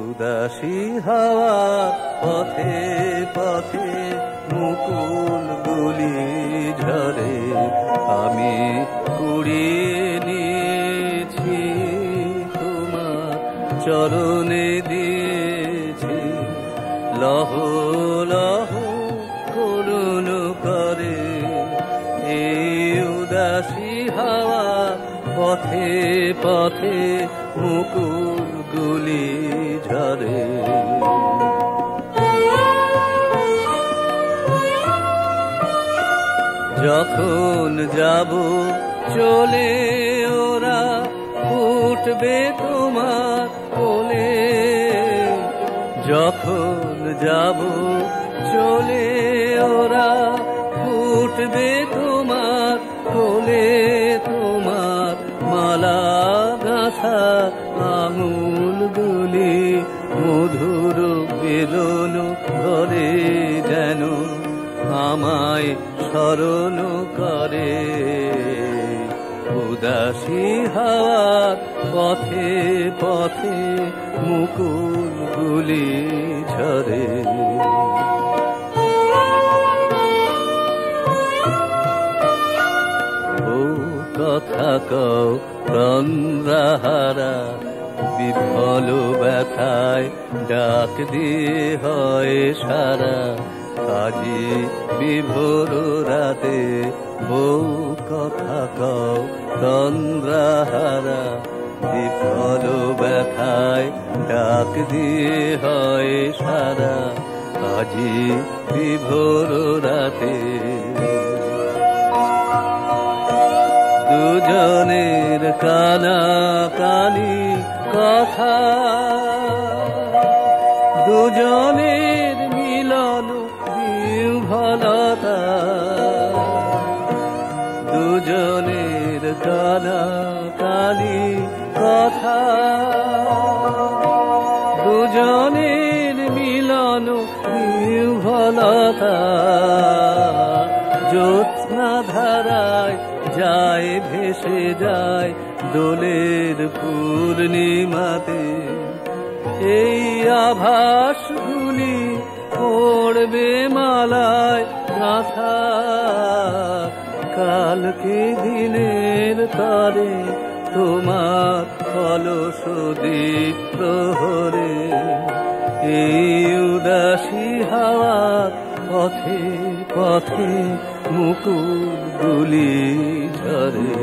উদাসী হাওয়া পথে পথে মুকুল গুলি ঝরে, আমি কুড়িয়ে নিয়েছি তোমার চরণে দিয়েছি। লহ লহ করুণ করে এই উদাসী হাওয়া পথে পথে মুকুল গুলি ঝরে। যখন যাব চলে ওরা উঠবে তোমার কোলে, যখন যাব চলে ওরা উঠবে তোমার কোলে। তোমার মালা গাঁথা আঙুল গুলি মধুর বেলন ধরে যেন আমায় স্মরণ করে। উদাসী হাওয়ার পথে পথে মুকুল গুলি ঝরে। ও কথা কও প্রাণহারা, বিফল ব্যথায় ডাক দিয়ে হয় সারা। কাজী বিভোর রাতে বউ কথা কও তন্দ্রাহারা, বিফল ব্যথায় ডাক দিয়ে হয় সারা। কাজী বিভোর রাতে দুজনের কানা কানি কথা, দুজনের মিলন বিহ্বলতা। দুজনের কানা কানি কথা, দুজনের মিলন বিহ্বলতা। জ্যোৎস্না ধারায় যায় ভেসে যায় দোলের পূর্ণিমাতে। এই আভাসগুলি পড়বে মালায় গাঁথা, কালকে দিনের তরে তোমার কলস দ্বীপ প্রহরে। এই উদাসী হাওয়ার পথে পথে মুকুল গুলি ঝরে।